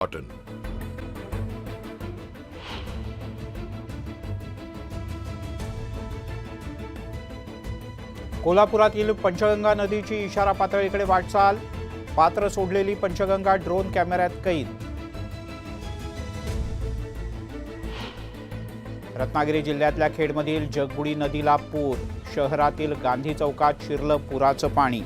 Cotton. कोल्हापुरातील पंचगंगा नदीची इशारा पातळीकडे वाटचाल, पात्र सोडलेली पंचगंगा ड्रोन कॅमेऱ्यात कैद। रत्नागिरी जिल्ह्यातल्या खेडमधील जगबुडी नदीला पूर, शहरातील गांधी चौकात शिरलं पुराचं पाणी।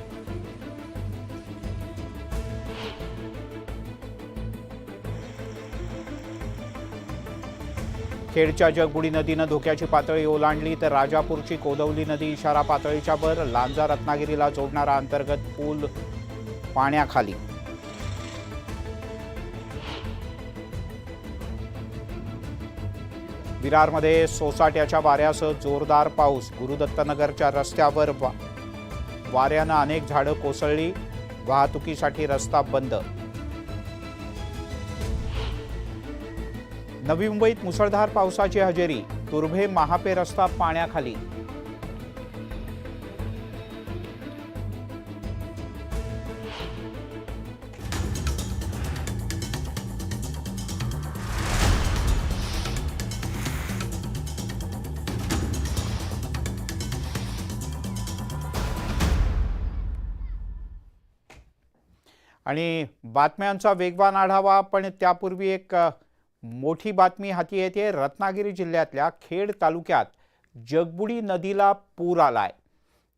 खेडच्या जगबुडी नदीनं धोक्याची पातळी ओलांडली तर राजापूरची कोदवली नदी इशारा पातळीच्या वर, लांजा रत्नागिरीला जोडणारा अंतर्गत पूल पाण्याखाली। विरारमध्ये सोसाट्याच्या वाऱ्यासह जोरदार पाऊस, गुरुदत्तनगरच्या रस्त्यावर वाऱ्यानं अनेक झाडं कोसळली, वाहतुकीसाठी रस्ता बंद। नवी मुंबईत मुसळधार पावसाची हजेरी, तुर्भे महापे रस्ता पाण्याखाली। आणि बातम्यांचा वेगवान आढावा, पण त्यापूर्वी एक मोठी बातमी हाती येते। रत्नागिरी जिल्ह्यातल्या खेड तालुक्यात जगबुडी नदीला पूर आलाय।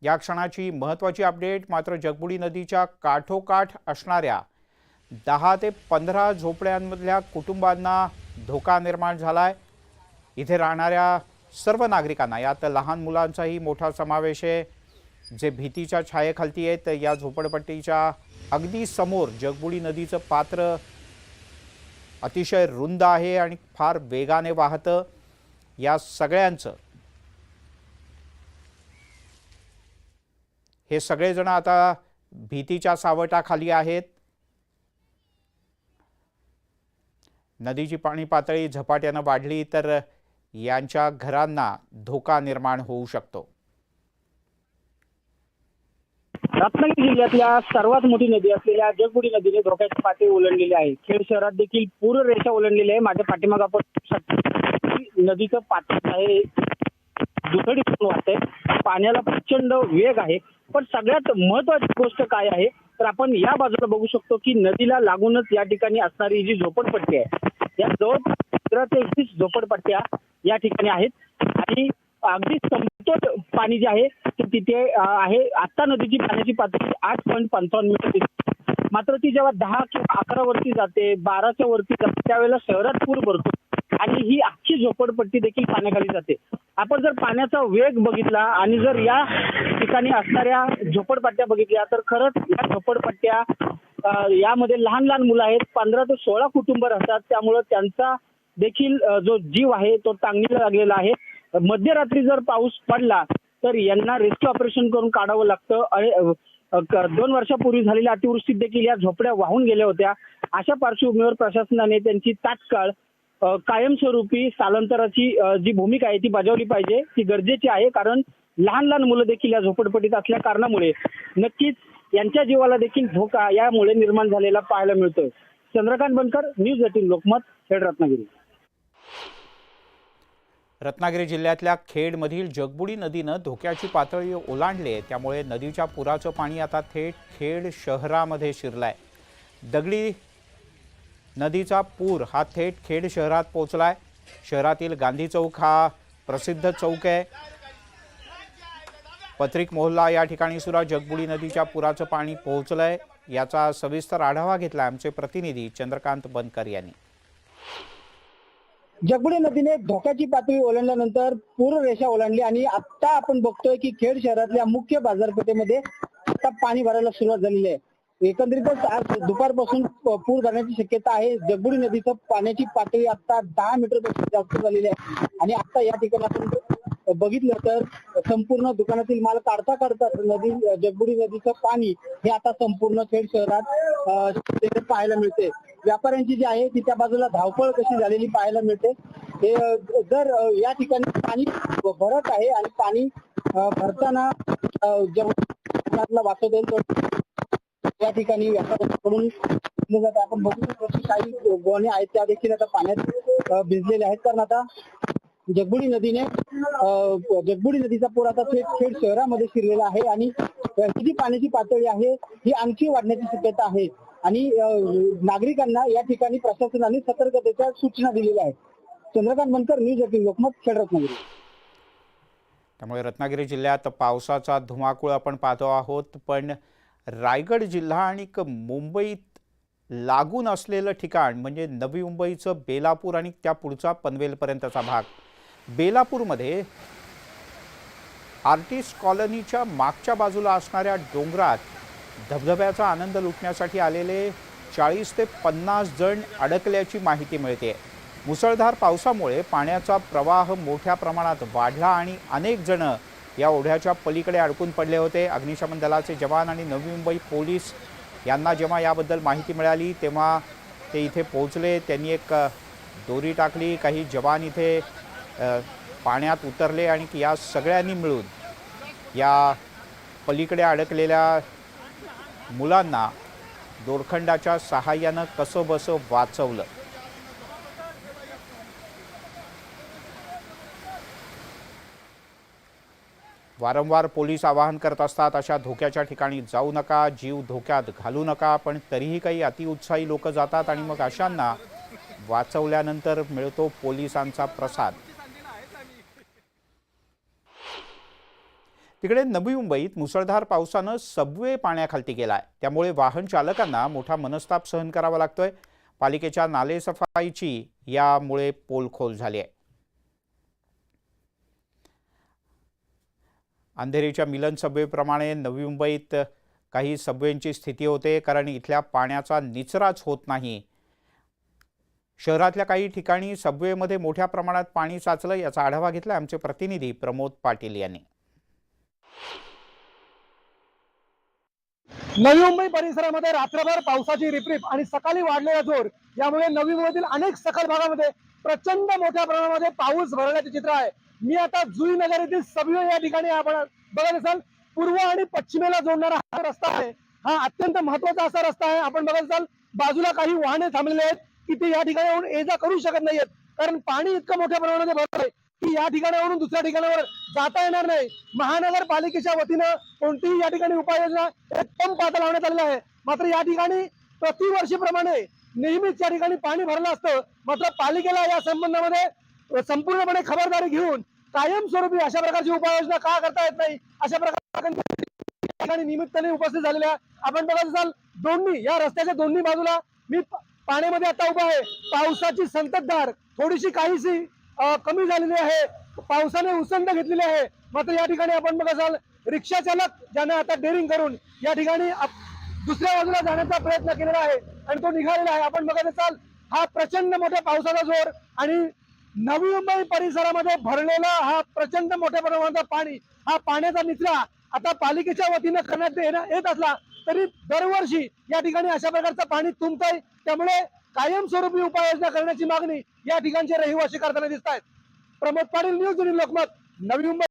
या क्षणाची महत्त्वाची अपडेट। मात्र जगबुडी नदीच्या काठोकाठ असणाऱ्या 10 ते 15 झोपड्यांमधल्या कुटुंबांना धोका निर्माण झालाय। इथे राहणाऱ्या सर्व नागरिकांना, यात लहान मुलांचाही मोठा समावेश आहे, जे भीतीच्या छायेखाली आहेत। या झोपडपट्टीच्या अगदी समोर जगबुडी नदीचं पात्र अतिशय रुंद आहे आणि फार वेगाने वाहतं। या सगळ्यांचं हे सगळेजण आता भीतीच्या सावटाखाली आहेत। नदीची पाणी पातळी झपाट्यानं वाढली तर यांच्या घरांना धोका निर्माण होऊ शकतो। रत्नागिरी जिल्ह्यातल्या सर्वात मोठी नदी असलेल्या जगबुडी नदीने धोक्याची पातळी ओलांडलेली आहे। खेड शहरात देखील पूर रेषा ओलांडलेली आहे। माझ्या पाठीमागे आपण नदीचं पात्र आहे, दुथडी वाहते, पाण्याला प्रचंड वेग आहे। पण सगळ्यात महत्वाची गोष्ट काय आहे तर आपण या बाजूला बघू शकतो की नदीला लागूनच या ठिकाणी असणारी जी झोपडपट्टी आहे, या जवळ 15 ते 20 झोपडपट्ट्या या ठिकाणी आहेत आणि अगदी समतोल पाणी जे आहे ते तिथे आहे। आता नदीची पाण्याची पातळी 8.55 मीटर दिसते। मात्र ती जेव्हा 10 किंवा 11 वरती जाते, 12च्या वरती जाते, त्यावेळेला शहरात पूर भरतो आणि ही अख्खी झोपडपट्टी देखील पाण्याखाली जाते। आपण जर पाण्याचा वेग बघितला आणि जर या ठिकाणी असणाऱ्या झोपडपट्ट्या बघितल्या तर खरंच या झोपडपट्ट्या यामध्ये लहान लहान मुलं आहेत, 15 ते 16 कुटुंब राहतात। त्यामुळे त्यांचा देखील जो जीव आहे तो टांगणीला लागलेला आहे। मध्यरात्री जर पाऊस पडला तर यांना रेस्क्यू ऑपरेशन करून काढावं लागतं आणि 2 वर्षापूर्वी झालेल्या अतिवृष्टीत देखील या झोपड्या वाहून गेल्या होत्या। अशा पार्श्वभूमीवर प्रशासनाने त्यांची तात्काळ कायमस्वरूपी स्थलांतराची जी भूमिका आहे ती बजावली पाहिजे, ती गरजेची आहे। कारण लहान लहान मुलं देखील या झोपडपट्टीत असल्या कारणामुळे नक्कीच यांच्या जीवाला देखील धोका यामुळे निर्माण झालेला पाहायला मिळतोय। चंद्रकांत बनकर, न्यूज 18 लोकमत, खेड, रत्नागिरी। रत्नागिरी जिल्ह्यातल्या खेडमधील जगबुडी नदीनं धोक्याची पातळी ओलांडली आहे। त्यामुळे नदीच्या पुराचं पाणी आता थेट खेड शहरामध्ये शिरलंय। दगडी नदीचा पूर हा थेट खेड शहरात पोहोचलाय। शहरातील गांधी चौक हा प्रसिद्ध चौक आहे। पत्रिक मोहल्ला या ठिकाणी सुद्धा जगबुडी नदीच्या पुराचं पाणी पोहोचलंय। याचा सविस्तर आढावा घेतला आमचे प्रतिनिधी चंद्रकांत बनकर यांनी। जगबुडी नदीने धोक्याची पातळी ओलांडल्यानंतर पूर रेषा ओलांडली आणि आता आपण बघतोय की खेड शहरातल्या मुख्य बाजारपेठेमध्ये आता पाणी भरायला सुरुवात झालेली आहे। एकंदरीतच आज दुपारपासून पूर भरण्याची शक्यता आहे। जगबुडी नदीचं पाण्याची पातळी आता 10 मीटरपेक्षा जास्त झालेली आहे आणि आता या ठिकाणी आपण बघितलं तर संपूर्ण दुकानातील माल काढता काढता जगबुडी नदीचं पाणी हे आता संपूर्ण खेड शहरात पाहायला मिळते। व्यापाऱ्यांची जी आहे ती त्या बाजूला धावपळ कशी झालेली पाहायला मिळते। हे जर या ठिकाणी पाणी भरत आहे आणि पाणी भरताना जेव्हा वाचवता येईल या ठिकाणी व्यापाऱ्यांकडून घेतलं जातं. आपण बघू शकतो की काही गोण्या आहेत त्या देखील आता पाण्यात भिजलेल्या आहेत. कारण आता जगबुडी नदीचा पूर आता खेड शहरामध्ये शिरलेला आहे आणि ही जी पाण्याची पातळी आहे ही आणखी वाढण्याची शक्यता आहे आणि नागरिकांना या ठिकाणी प्रशासनाने सतर्कतेच्या सूचना दिलेल्या आहेत. चंद्रकांत बनकर, न्यूज 18 लोकमत, खेड रत्नागिरी. त्यामुळे रत्नागिरी जिल्ह्यात पावसाचा धुमाकूळ आपण पाहतो आहोत, पण रायगड जिल्हा आणि मुंबईत लागून असलेलं ठिकाण म्हणजे नवी मुंबईचं बेलापूर आणि त्या पुढचा पनवेलपर्यंतचा भाग. बेलापूरमध्ये आर्टिस्ट कॉलनीच्या मागच्या बाजूला असणाऱ्या डोंगरात धबधब्याचा आनंद लुटण्यासाठी आलेले 40 ते 50 जण अडकल्याची माहिती मिळते. मुसळधार पावसामुळे पाण्याचा प्रवाह मोठ्या प्रमाणात वाढला आणि अनेक जण या ओढ्याच्या पलीकडे अडकून पडले होते. अग्निशमन दलाचे जवान आणि नवी मुंबई पोलीस यांना जेव्हा याबद्दल माहिती मिळाली तेव्हा ते इथे पोहोचले. त्यांनी एक दोरी टाकली, काही जवान इथे पाण्यात उतरले आणि या सगळ्यांनी मिळून या पलीकडे अडकलेल्या मुलांना दोरखंडाच्या सहाय्यानं कसंबसं वाचवलं. वारंवार पोलीस आवाहन करत असतात अशा धोक्याच्या ठिकाणी जाऊ नका, जीव धोक्यात घालू नका, पण तरीही काही अतिउत्साही लोक जातात आणि मग अशांना वाचवल्यानंतर मिळतो पोलिसांचा प्रसाद. तिकडे नवी मुंबईत मुसळधार पावसानं सबवे पाण्याखाली गेलाय. त्यामुळे वाहन चालकांना मोठा मनस्ताप सहन करावा लागतोय. पालिकेच्या नालेसफाईची यामुळे पोलखोल झाली आहे. अंधेरीच्या मिलन सबवेप्रमाणे नवी मुंबईत काही सबवेंची स्थिती होते, कारण इथल्या पाण्याचा निचराच होत नाही. शहरातल्या काही ठिकाणी सबवेमध्ये मोठ्या प्रमाणात पाणी साचलं. याचा आढावा घेतला आमचे प्रतिनिधी प्रमोद पाटील यांनी. नवी मुंबई परिसरामध्ये रात्रभर पावसाची रिपरिप आणि सकाळी वाढलेला जोर यामुळे नवी मुंबईतील अनेक सखल भागामध्ये प्रचंड मोठ्या प्रमाणामध्ये पाऊस भरण्याचे चित्र आहे. मी आता जुईनगर येथील सबवे या ठिकाणी आपण बघत असाल, पूर्व आणि पश्चिमेला जोडणारा हा रस्ता आहे. हा अत्यंत महत्वाचा असा रस्ता आहे. आपण बघत असाल बाजूला काही वाहने थांबलेले आहेत की ते या ठिकाणी येऊन ये जा करू शकत नाहीयेत, कारण पाणी इतकं मोठ्या प्रमाणामध्ये भरत आहे की या ठिकाणावरून दुसऱ्या ठिकाणावर जाता येणार नाही. महानगरपालिकेच्या वतीनं कोणतीही या ठिकाणी उपाययोजना एक पंप आता लावण्यात आलेला आहे. मात्र या ठिकाणी प्रतिवर्षीप्रमाणे नेहमीच या ठिकाणी पाणी भरलं असतं. मात्र पालिकेला या संबंधामध्ये संपूर्णपणे खबरदारी घेऊन कायमस्वरूपी अशा प्रकारची उपाययोजना का करता येत नाही, अशा प्रकारे निमित्ताने उपस्थित झालेल्या आपण बघत असाल दोन्ही या रस्त्याच्या दोन्ही बाजूला मी पाण्यामध्ये आता उभा आहे. पावसाची संततधार थोडीशी काहीशी कमी झालेली आहे. पावसाने उसंत घेतलेली आहे. मात्र या ठिकाणी आपण बघत असाल रिक्षा चालक ज्याने आता डेअरिंग करून या ठिकाणी दुसऱ्या बाजूला जाण्याचा प्रयत्न केलेला आहे आणि तो निघालेला आहे. आपण बघत असाल हा प्रचंड मोठ्या पावसाचा जोर आणि नवी मुंबई परिसरामध्ये भरलेला हा प्रचंड मोठ्या प्रमाणाचा पाणी, हा पाण्याचा निचरा आता पालिकेच्या वतीनं करण्यात येत असला तरी दरवर्षी या ठिकाणी अशा प्रकारचं पाणी तुंबतंय. त्यामुळे कायमस्वरूपी उपाययोजना करण्याची मागणी या ठिकाणचे रहिवासी करताना दिसत आहेत. प्रमोद पाटील, न्यूज 18 लोकमत, नवी मुंबई.